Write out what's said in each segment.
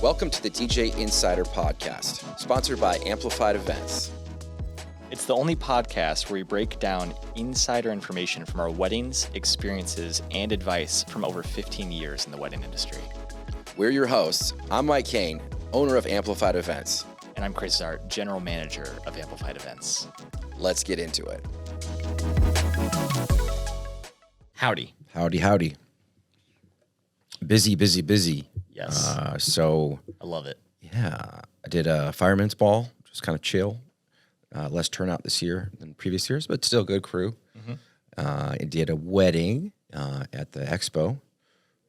Welcome to the DJ Insider Podcast, sponsored by Amplified Events. It's the only podcast where we break down insider information from our weddings, experiences, and advice from over 15 years in the wedding industry. We're your hosts. I'm Mike Kane, owner of Amplified Events. And I'm Chris Zart, general manager of Amplified Events. Let's get into it. Howdy. Howdy. Busy. Yes. So I love it. Yeah, I did a fireman's ball, just kind of chill. Less turnout this year than previous years, but still good crew. Mm-hmm. I did a wedding at the expo,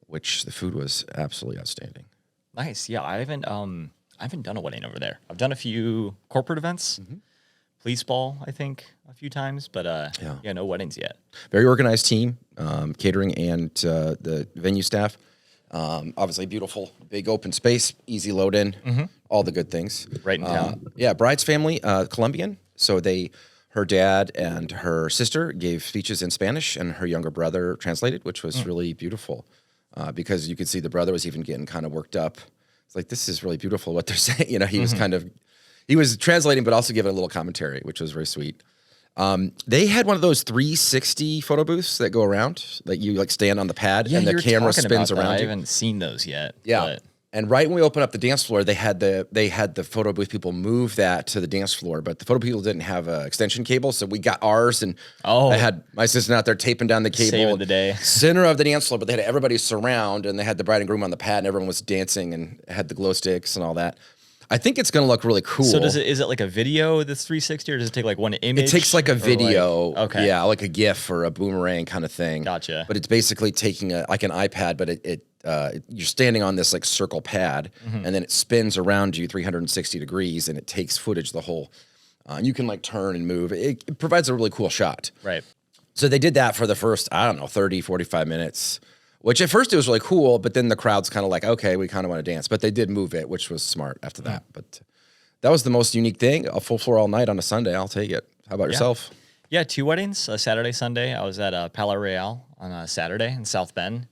which the food was absolutely outstanding. Nice. Yeah, I haven't done a wedding over there. I've done a few corporate events, police ball, I think, a few times, but no weddings yet. Very organized team, catering and the venue staff. Obviously beautiful, big open space, easy load in, all the good things. Right in town. Bride's family, Colombian. So her dad and her sister gave speeches in Spanish and her younger brother translated, which was really beautiful. Because you could see the brother was even getting kind of worked up. It's like, this is really beautiful what they're saying. You know, he was translating, but also giving a little commentary, which was very sweet. They had one of those 360 photo booths that go around, that you like stand on the pad and the camera spins around you. I haven't seen those yet. Yeah. But. And right when we opened up the dance floor, they had the photo booth people move that to the dance floor, but the photo people didn't have an extension cable, so we got ours, and I had my assistant out there taping down the cable. Saving the day. Center of the dance floor, but they had everybody surround, and they had the bride and groom on the pad, and everyone was dancing and had the glow sticks and all that. I think it's going to look really cool. So is it like a video that's 360, or does it take like one image? It takes like a video, okay, like a GIF or a boomerang kind of thing. Gotcha. But it's basically taking like an iPad, but you're standing on this like circle pad, and then it spins around you 360 degrees, and it takes footage the whole. You can like turn and move. It provides a really cool shot. Right. So they did that for the first 30, 45 minutes. Which at first it was really cool, but then the crowd's kind of like, okay, we kind of want to dance. But they did move it, which was smart after that. But that was the most unique thing. A full floor all night on a Sunday, I'll take it. How about yourself? Yeah, 2 weddings, Saturday, Sunday. I was at Palais Royale on a Saturday in South Bend,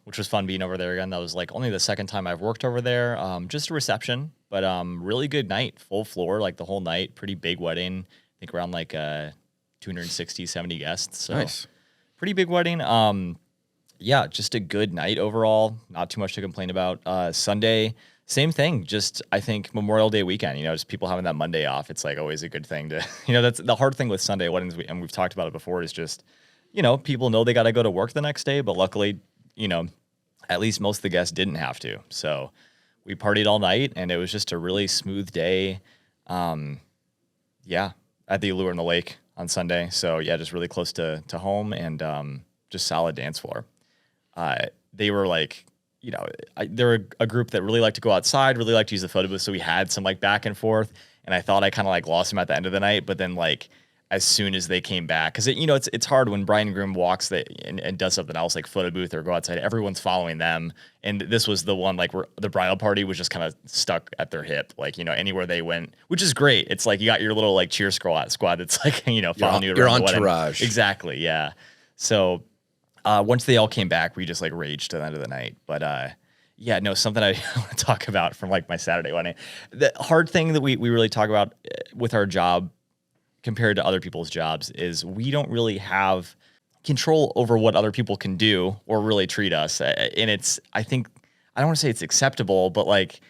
which was fun being over there again. That was like only the second time I've worked over there. Just a reception, but really good night, full floor, like the whole night. Pretty big wedding. I think around like 260, 70 guests. So nice. Pretty big wedding. Yeah, just a good night overall. Not too much to complain about. Sunday, same thing. Just, I think, Memorial Day weekend, just people having that Monday off. It's like always a good thing to, that's the hard thing with Sunday weddings, and we've talked about it before, is just, people know they got to go to work the next day, but luckily, at least most of the guests didn't have to. So we partied all night, and it was just a really smooth day. At the Allure in the Lake on Sunday. So yeah, just really close to home, and just solid dance floor. They were like, they're a group that really like to go outside, really like to use the photo booth. So we had some like back and forth, and I thought I kind of like lost them at the end of the night. But then like as soon as they came back, because it's hard when bride and groom walks and does something else like photo booth or go outside, everyone's following them. And this was the one like where the bridal party was just kind of stuck at their hip, like anywhere they went, which is great. It's like you got your little like cheer squad that's like following you around your the wedding. entourage. Exactly, yeah. So. Once they all came back, we just like raged to the end of the night. But something I want to talk about from like my Saturday wedding. The hard thing that we really talk about with our job compared to other people's jobs is we don't really have control over what other people can do or really treat us. And I don't want to say it's acceptable, but like,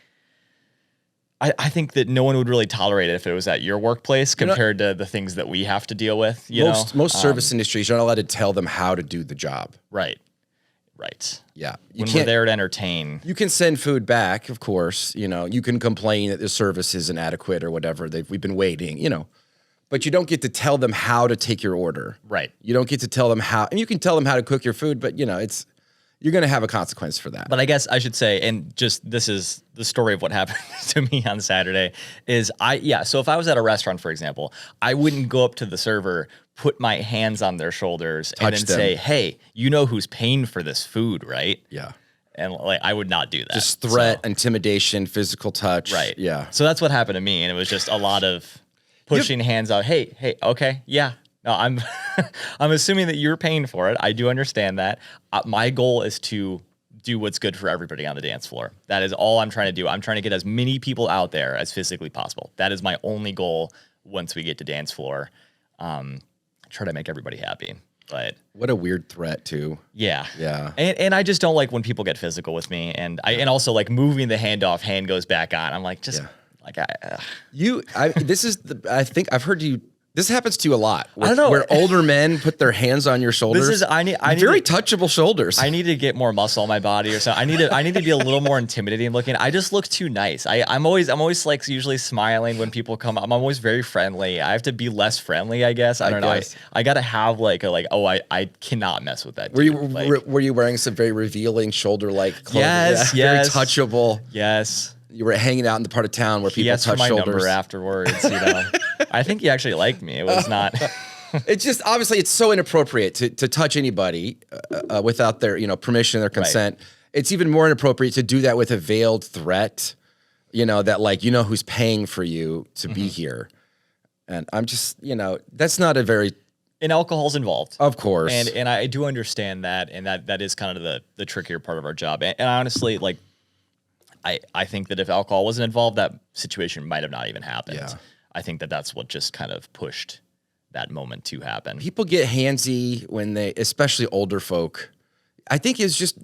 I think that no one would really tolerate it if it was at your workplace compared to the things that we have to deal with. Most service industries, you're not allowed to tell them how to do the job. Right. Yeah. When we're there to entertain. You can send food back, of course. You can complain that the service isn't adequate or whatever. We've been waiting, But you don't get to tell them how to take your order. Right. You don't get to tell them how, and you can tell them how to cook your food, but you're going to have a consequence for that. But I guess I should say, and just this is the story of what happened to me on Saturday, is so if I was at a restaurant, for example, I wouldn't go up to the server, put my hands on their shoulders, and then say, hey, who's paying for this food, right? Yeah. And like, I would not do that. Just threat, intimidation, physical touch. Right. Yeah. So that's what happened to me. And it was just a lot of pushing hands out. Hey, okay. Yeah. No, I'm assuming that you're paying for it. I do understand that. My goal is to do what's good for everybody on the dance floor. That is all I'm trying to do. I'm trying to get as many people out there as physically possible. That is my only goal once we get to dance floor. Try to make everybody happy. But what a weird threat too. Yeah. Yeah. And I just don't like when people get physical with me. And and also like moving the hand off, hand goes back on. I'm like, just like, I think I've heard you, this happens to you a lot. I don't know. Where older men put their hands on your shoulders. I need very touchable shoulders. I need to get more muscle on my body or something. I need to be a little more intimidating looking. I just look too nice. I'm always like usually smiling when people come. I'm always very friendly. I have to be less friendly, I guess. I don't know. I gotta have I cannot mess with that. Were you wearing some very revealing shoulder like clothes? Yes. Very touchable. Yes. You were hanging out in the part of town where people touch my shoulders. Number afterwards, I think he actually liked me. It was not. It's just obviously it's so inappropriate to touch anybody without their permission, their consent. Right. It's even more inappropriate to do that with a veiled threat. That who's paying for you to be here, and I'm just that's not a very. And alcohol's involved, of course, and I do understand that, and that is kind of the trickier part of our job. And honestly, like. I think that if alcohol wasn't involved, that situation might have not even happened. Yeah. I think that's what just kind of pushed that moment to happen. People get handsy when especially older folk. I think it's just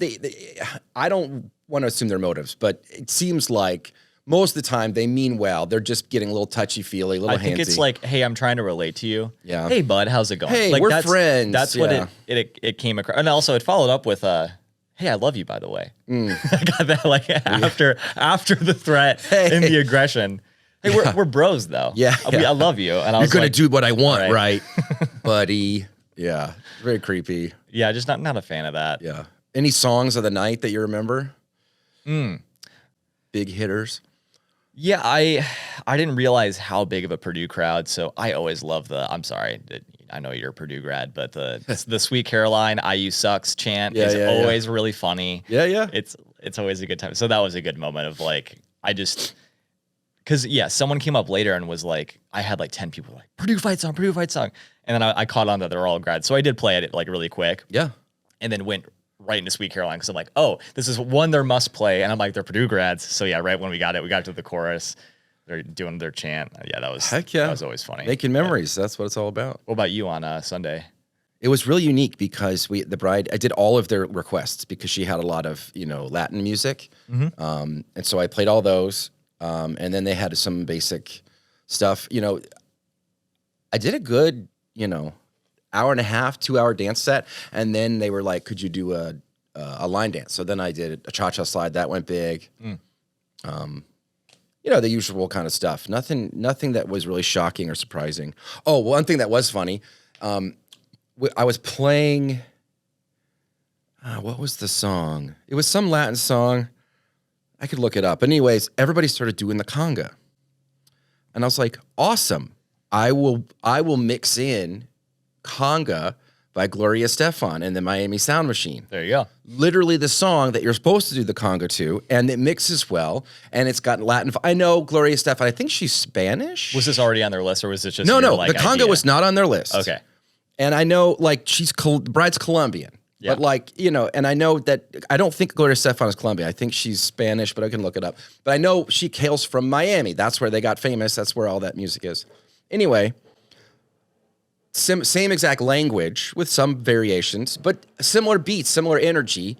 I don't want to assume their motives, but it seems like most of the time they mean well. They're just getting a little touchy-feely, a little handsy. I think it's like, hey, I'm trying to relate to you. Yeah. Hey, bud, how's it going? Hey, like, we're friends. That's what it came across. And also it followed up with hey, I love you, by the way. I got that after the threat and the aggression. Hey, we're bros though. Yeah. I love you. And I was You're going to do what I want, right? Buddy. Yeah. Very creepy. Yeah, just not a fan of that. Yeah. Any songs of the night that you remember? Big hitters. Yeah, I didn't realize how big of a Purdue crowd, so I always love I'm sorry, I know you're a Purdue grad, but the Sweet Caroline, IU sucks chant is always really funny. Yeah. It's always a good time. So that was a good moment of because someone came up later and was like, I had like 10 people like, Purdue fight song. And then I caught on that they're all grads. So I did play it like really quick. Yeah. And then went right into Sweet Caroline because I'm like, oh, this is one they're must play. And I'm like, they're Purdue grads. So yeah, right when we got to the chorus, they're doing their chant. Yeah, that was that was always funny. Making memories. That's what it's all about. What about you on Sunday? It was really unique because the bride, I did all of their requests because she had a lot of, Latin music. And so I played all those. And then they had some basic stuff. I did a good, hour and a half, 2-hour dance set. And then they were like, could you do a line dance? So then I did a cha-cha slide. That went big. The usual kind of stuff. Nothing that was really shocking or surprising. Oh, one thing that was funny. I was playing, what was the song? It was some Latin song. I could look it up. But anyways, everybody started doing the conga. And I was like, awesome. I will mix in conga by Gloria Estefan and the Miami Sound Machine. There you go. Literally the song that you're supposed to do the conga to, and it mixes well, and it's got Latin. I know Gloria Estefan, I think she's Spanish. Was this already on their list, or was it just No, the conga was not on their list. Okay. And I know, the bride's Colombian. Yeah. But and I know that, I don't think Gloria Estefan is Colombian. I think she's Spanish, but I can look it up. But I know she hails from Miami. That's where they got famous. That's where all that music is. Anyway, same exact language with some variations, but similar beats, similar energy.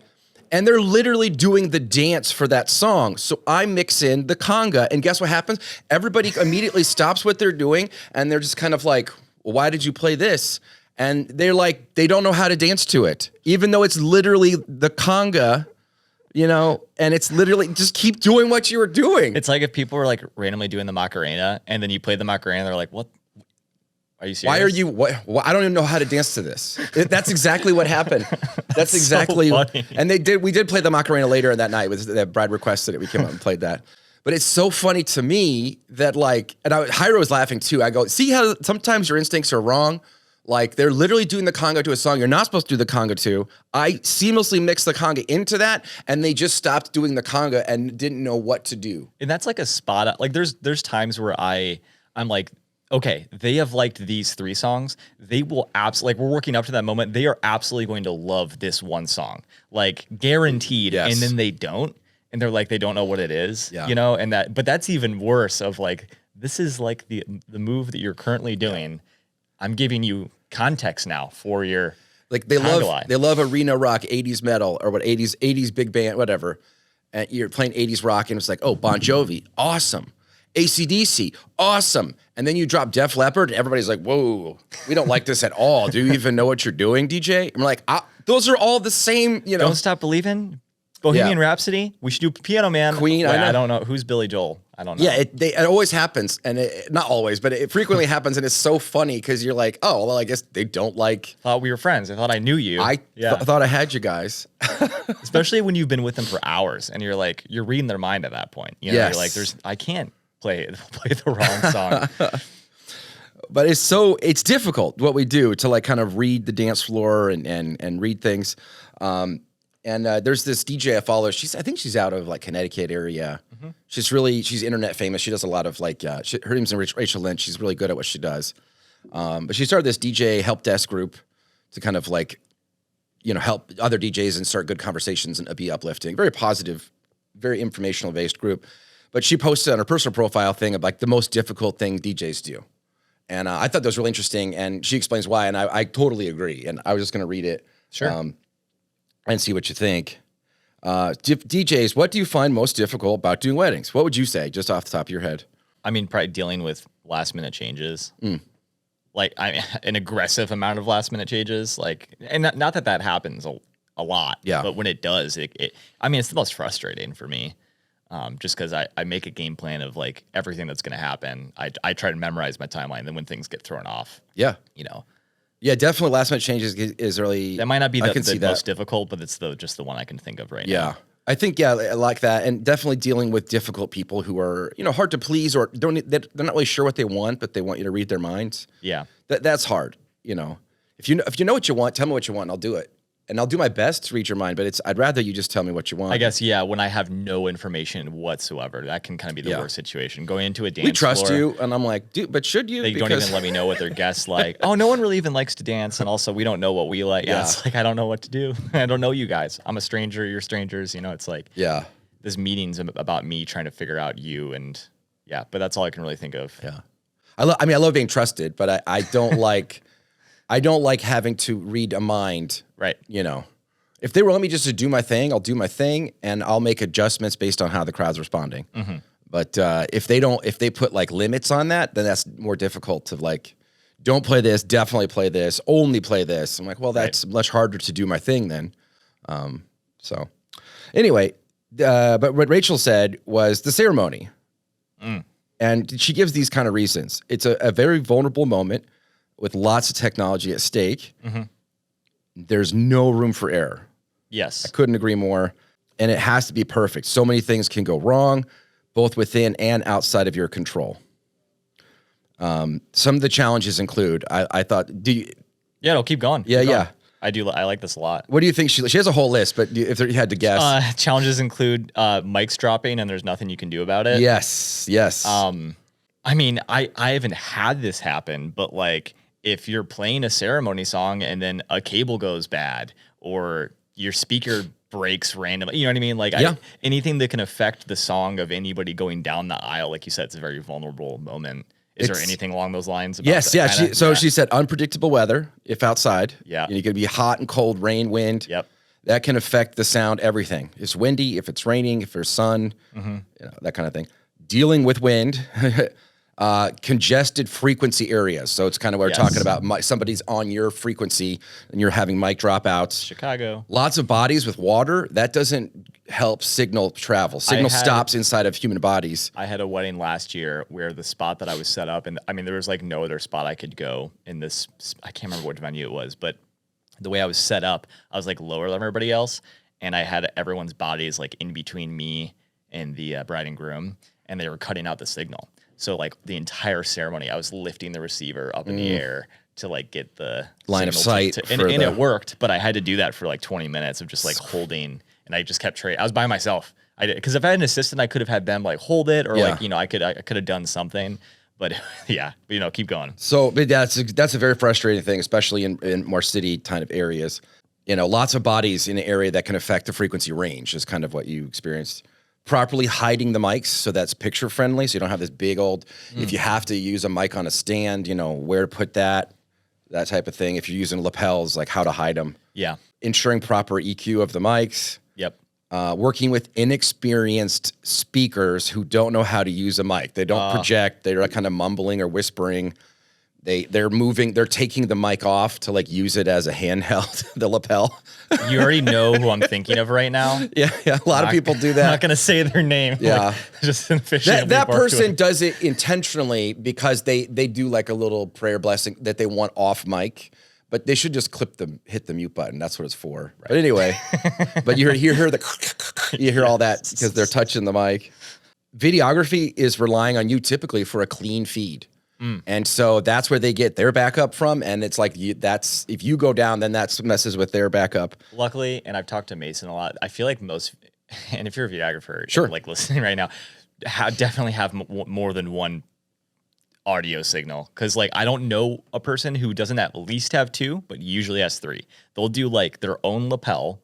And they're literally doing the dance for that song. So I mix in the conga, and guess what happens? Everybody immediately stops what they're doing, and they're just kind of like, well, why did you play this? And they're like, they don't know how to dance to it, even though it's literally the conga, and it's literally just keep doing what you were doing. It's like if people were like randomly doing the Macarena, and then you play the Macarena, they're like, what? Are you serious? Why are you? What? I don't even know how to dance to this. That's exactly what happened. That's exactly. So funny. And we did play the Macarena later that night. The bride requested it. We came out and played that. But it's so funny to me that Hyro was laughing too. I go, see how sometimes your instincts are wrong? Like they're literally doing the conga to a song you're not supposed to do the conga to. I seamlessly mixed the conga into that, and they just stopped doing the conga and didn't know what to do. And that's like a spot. Like there's times where I'm like, okay, they have liked these 3 songs. They will absolutely, like, we're working up to that moment. They are absolutely going to love this one song, like guaranteed. Yes. And then they don't, and they're like, they don't know what it is, Yeah. you know? And but that's even worse of like, this is like the move that you're currently doing. I'm giving you context now for your, Like they love arena rock, 80s metal, or what 80s big band, whatever. And you're playing 80s rock, and it's like, oh, Bon Jovi, awesome. AC/DC, awesome. And then you drop Def Leppard, and everybody's like, whoa, we don't like this at all. Do you even know what you're doing, DJ? I'm like, those are all the same, you know. Don't Stop Believing, Bohemian Rhapsody. We should do Piano Man. Queen, I don't know. Who's Billy Joel? I don't know. Yeah, it always happens, and not always, but it frequently happens, and it's so funny because you're like, oh, well, I guess they don't like. Thought we were friends. I thought I knew you. I thought I had you guys. Especially when you've been with them for hours, and you're like, you're reading their mind at that point. You know, Yes. you're like, I can't play the wrong song. But it's difficult what we do to like kind of read the dance floor and read things. There's this DJ I follow. I think she's out of like Connecticut area. Mm-hmm. She's internet famous. She does a lot of like, her name's Rachel Lynch. She's really good at what she does. But she started this DJ help desk group to kind of like, you know, help other DJs and start good conversations and be uplifting. Very positive, very informational based group. But she posted on her personal profile thing of like the most difficult thing DJs do. And I thought that was really interesting. And she explains why. And I totally agree. And I was just going to read it. Sure. And see what you think. DJs, what do you find most difficult about doing weddings? What would you say, just off the top of your head? I mean, probably dealing with last minute changes. Like an aggressive amount of last minute changes. Like, and not that happens a lot. Yeah. But when it does, I mean, it's the most frustrating for me. Just because I make a game plan of like everything that's going to happen. I try to memorize my timeline. Then when things get thrown off, Yeah. you know, Yeah, definitely last minute changes is really... that might not be I can the see that. most difficult, but it's just the one I can think of right now. Yeah. I think, I like that. And definitely dealing with difficult people who are, you know, hard to please or they're not really sure what they want, but they want you to read their minds. Yeah. That's hard, you know. If you know what you want, tell me what you want and I'll do it. And I'll do my best to read your mind, but I'd rather you just tell me what you want. I guess, yeah, when I have no information whatsoever, that can kind of be the worst situation. Going into a dance we trust floor, you, and I'm like, dude, but should you? they don't even let me know what their guests like. Oh, no one really even likes to dance, and also we don't know what we like. Yeah, it's like I don't know what to do. I don't know you guys. I'm a stranger. You're strangers. You know, it's like this meeting's about me trying to figure out you, and but that's all I can really think of. Yeah, I love being trusted, but I don't like having to read a mind. Right. You know. If they let me just to do my thing, I'll do my thing, and I'll make adjustments based on how the crowd's responding. Mm-hmm. But if they put like limits on that, then that's more difficult to like, don't play this, definitely play this, only play this. I'm like, well, that's much harder to do my thing then. So anyway, but what Rachel said was the ceremony. And she gives these kind of reasons. It's a very vulnerable moment with lots of technology at stake. Mm-hmm. There's no room for error. Yes. I couldn't agree more. And it has to be perfect. So many things can go wrong, both within and outside of your control. Some of the challenges include, I thought, no, keep going. Yeah. I do. I like this a lot. What do you think? She has a whole list, but if you had to guess. Challenges include mics dropping and there's nothing you can do about it. Yes. I mean, I haven't had this happen, but like if you're playing a ceremony song and then a cable goes bad or your speaker breaks randomly, you know what I mean? Like anything that can affect the song of anybody going down the aisle, like you said, it's a very vulnerable moment. Is there anything along those lines? About yes, that she said unpredictable weather if outside. Yeah. You could be hot and cold, rain, wind. Yep. That can affect the sound, everything. It's windy, if it's raining, if there's sun, that kind of thing. Dealing with wind, congested frequency areas. So it's kind of what we're talking about. Somebody's on your frequency and you're having mic dropouts. Chicago. Lots of bodies with water. That doesn't help signal travel. Signal stops inside of human bodies. I had a wedding last year where the spot that I was set up, and I mean, there was like no other spot I could go in this. I can't remember what venue it was, but the way I was set up, I was like lower than everybody else. And I had everyone's bodies like in between me and the bride and groom, and they were cutting out the signal. So like the entire ceremony, I was lifting the receiver up in the air to like get the line of sight. And it worked, but I had to do that for like 20 minutes of just like holding, and I just kept I was by myself. I did, because if I had an assistant, I could have had them like hold it or like, you know, I could have done something. But yeah, keep going. So but that's a very frustrating thing, especially in more city kind of areas. Lots of bodies in an area that can affect the frequency range is kind of what you experienced. Properly hiding the mics so that's picture friendly, so you don't have this big old. If you have to use a mic on a stand, where to put that type of thing. If you're using lapels, like how to hide them. Yeah. Ensuring proper EQ of the mics. Yep. Working with inexperienced speakers who don't know how to use a mic. They don't project. They're kind of mumbling or whispering. They're moving. They're taking the mic off to like use it as a handheld, the lapel. You already know who I'm thinking of right now. Yeah. A lot of people do that. I'm not going to say their name. Yeah. Like, just officially. That person does it intentionally because they do like a little prayer blessing that they want off mic. But they should just hit the mute button. That's what it's for. Right. But anyway, but you hear all that because they're touching the mic. Videography is relying on you typically for a clean feed. And so that's where they get their backup from. And it's like, if you go down, then that messes with their backup. Luckily, and I've talked to Mason a lot, I feel like most, and if you're a videographer, sure, like listening right now, definitely have more than one audio signal. Cause like, I don't know a person who doesn't at least have two, but usually has three. They'll do like their own lapel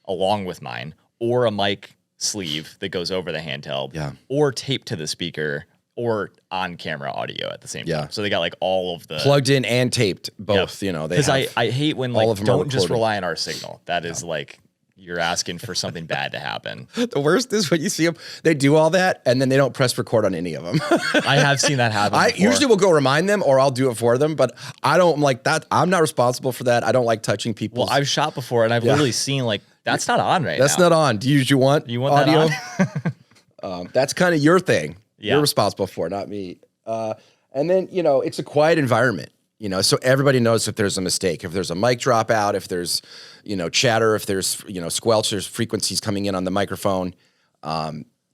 along with mine, or a mic sleeve that goes over the handheld, or tape to the speaker, or on camera audio at the same time. So they got like all of the plugged in and taped both, because I hate when like don't just rely on our signal. That is like, you're asking for something bad to happen. The worst is when you see them, they do all that and then they don't press record on any of them. I have seen that happen. I usually will go remind them or I'll do it for them, but I don't like that. I'm not responsible for that. I don't like touching people. Well, I've shot before and I've literally seen like, that's not on right now. That's not on. Do you want audio? That on? That's kind of your thing. Yeah. You're responsible for it, not me. And then, it's a quiet environment, so everybody knows if there's a mistake, if there's a mic dropout, if there's, chatter, if there's, squelch, there's frequencies coming in on the microphone.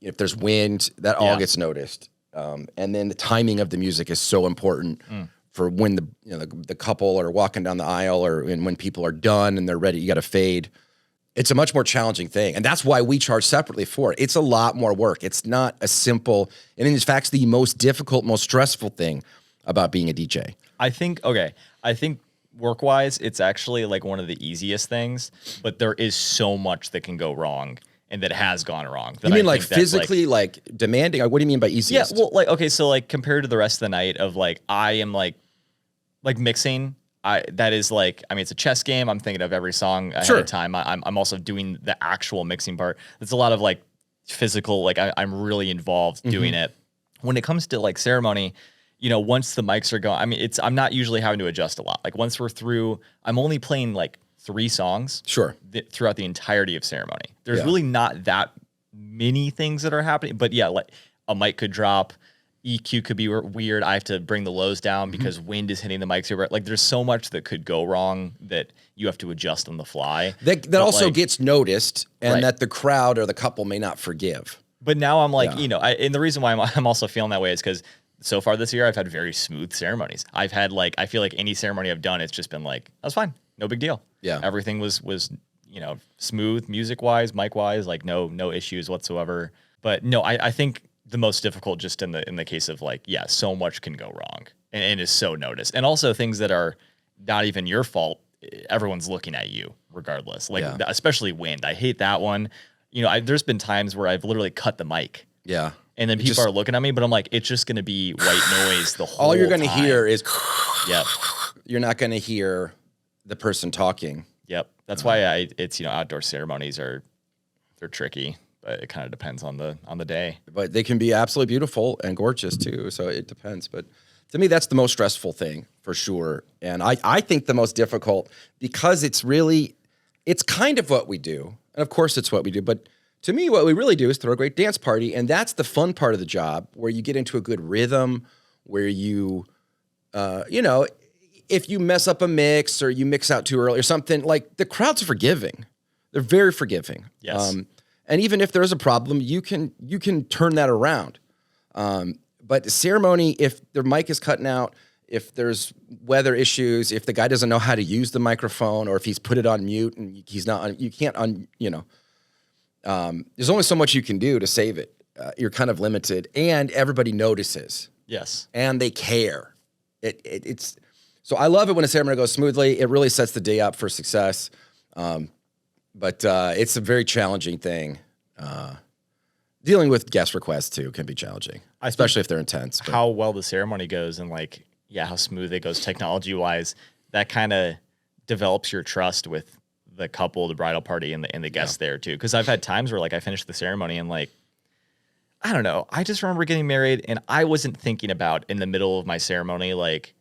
If there's wind, that all gets noticed. And then the timing of the music is so important for when the couple are walking down the aisle or when people are done and they're ready, you got to fade. It's a much more challenging thing. And that's why we charge separately for it. It's a lot more work. It's not a simple, and in fact, the most difficult, most stressful thing about being a DJ. I think work-wise, it's actually like one of the easiest things, but there is so much that can go wrong and that has gone wrong. You mean like physically like demanding? What do you mean by easiest? Yeah, well, like, okay, so like compared to the rest of the night of like, I am like mixing, that is like, I mean, it's a chess game. I'm thinking of every song ahead of time. I'm also doing the actual mixing part. It's a lot of like physical, like I'm really involved doing it. When it comes to like ceremony, once the mics are going, I mean, I'm not usually having to adjust a lot. Like once we're through, I'm only playing like 3 songs throughout the entirety of ceremony. There's really not that many things that are happening, but yeah, like a mic could drop, EQ could be weird. I have to bring the lows down because wind is hitting the mics here. Like there's so much that could go wrong that you have to adjust on the fly. That also gets noticed and that the crowd or the couple may not forgive. But now I'm like, and the reason why I'm also feeling that way is because so far this year I've had very smooth ceremonies. I've had like, I feel like any ceremony I've done, it's just been like, that's fine. No big deal. Yeah. Everything was smooth music wise, mic wise, like no issues whatsoever. But no, I think the most difficult just in the case of like, so much can go wrong and is so noticed. And also things that are not even your fault. Everyone's looking at you regardless. Like especially wind. I hate that one. There's been times where I've literally cut the mic. Yeah. And then people are looking at me, but I'm like, it's just going to be white noise the whole time. All you're going to hear is, yep. You're not going to hear the person talking. Yep. That's why it's, outdoor ceremonies they're tricky. But it kind of depends on the day. But they can be absolutely beautiful and gorgeous too. So it depends. But to me, that's the most stressful thing for sure. And I think the most difficult because it's kind of what we do. And of course it's what we do. But to me, what we really do is throw a great dance party. And that's the fun part of the job where you get into a good rhythm, where you, if you mess up a mix or you mix out too early or something, like the crowd's forgiving. They're very forgiving. Yes. And even if there's a problem, you can turn that around. But the ceremony, if the mic is cutting out, if there's weather issues, if the guy doesn't know how to use the microphone, or if he's put it on mute and he's not on, you can't there's only so much you can do to save it. You're kind of limited, and everybody notices Yes. and they care. It's so I love it when a ceremony goes smoothly. It really sets the day up for success. But it's a very challenging thing. Dealing with guest requests too can be challenging, especially if they're intense. But How well the ceremony goes and like, yeah, how smooth it goes technology wise, that kind of develops your trust with the couple, the bridal party, and the guests there too. Because I've had times where like I finished the ceremony and like, I don't know, I just remember getting married and I wasn't thinking about in the middle of my ceremony like,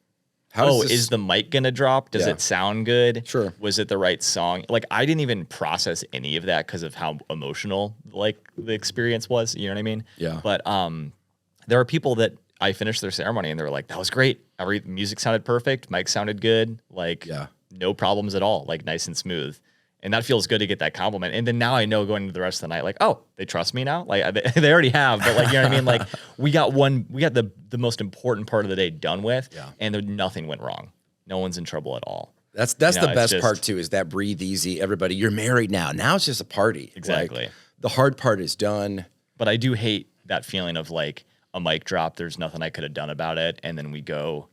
is the mic gonna drop? Does it sound good? Sure. Was it the right song? Like I didn't even process any of that because of how emotional like the experience was. You know what I mean? Yeah. But there are people that I finished their ceremony and they were like, "That was great. Every music sounded perfect. Mic sounded good. Like no problems at all. Like nice and smooth." And that feels good to get that compliment. And then now I know going into the rest of the night, like, oh, they trust me now. Like they already have, but like, you know what I mean? Like we got the most important part of the day done with, and nothing went wrong. No one's in trouble at all. That's the best part too, is that breathe easy. Everybody, you're married now. Now it's just a party. Exactly. Like, the hard part is done. But I do hate that feeling of like a mic drop. There's nothing I could have done about it. And then we go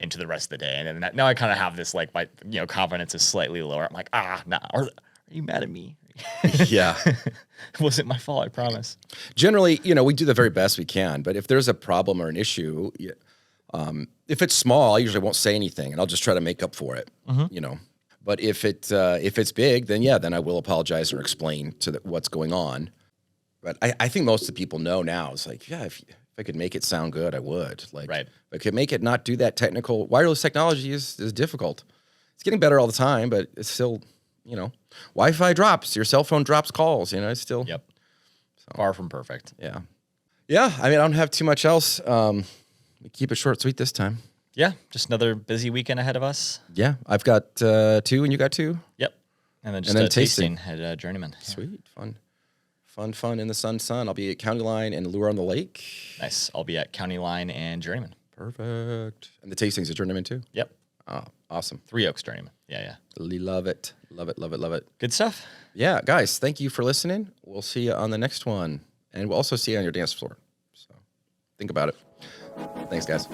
into the rest of the day. And then now I kind of have this, like, my, confidence is slightly lower. I'm like, nah, are you mad at me? Yeah. It wasn't my fault, I promise. Generally, we do the very best we can, but if there's a problem or an issue, if it's small, I usually won't say anything and I'll just try to make up for it, But if it's big, then I will apologize or explain what's going on. But I think most of the people know now. It's like, if I could make it sound good, I would. Like, right. If I could make it not do that technical. Wireless technology is difficult. It's getting better all the time, but it's still, Wi-Fi drops. Your cell phone drops calls. It's still. Yep. Far from perfect. Yeah. Yeah. I mean, I don't have too much else. We keep it short, sweet this time. Yeah. Just another busy weekend ahead of us. Yeah. I've got 2 and you got 2. Yep. And then just a tasting at Journeyman. Sweet. Fun in the sun. I'll be at County Line and Lure on the Lake. Nice. I'll be at County Line and Journeyman. Perfect. And the tastings at Journeyman too? Yep. Oh, awesome. 3 Oaks Journeyman. Yeah. Love it. Good stuff. Yeah, guys, thank you for listening. We'll see you on the next one. And we'll also see you on your dance floor. So think about it. Thanks, guys.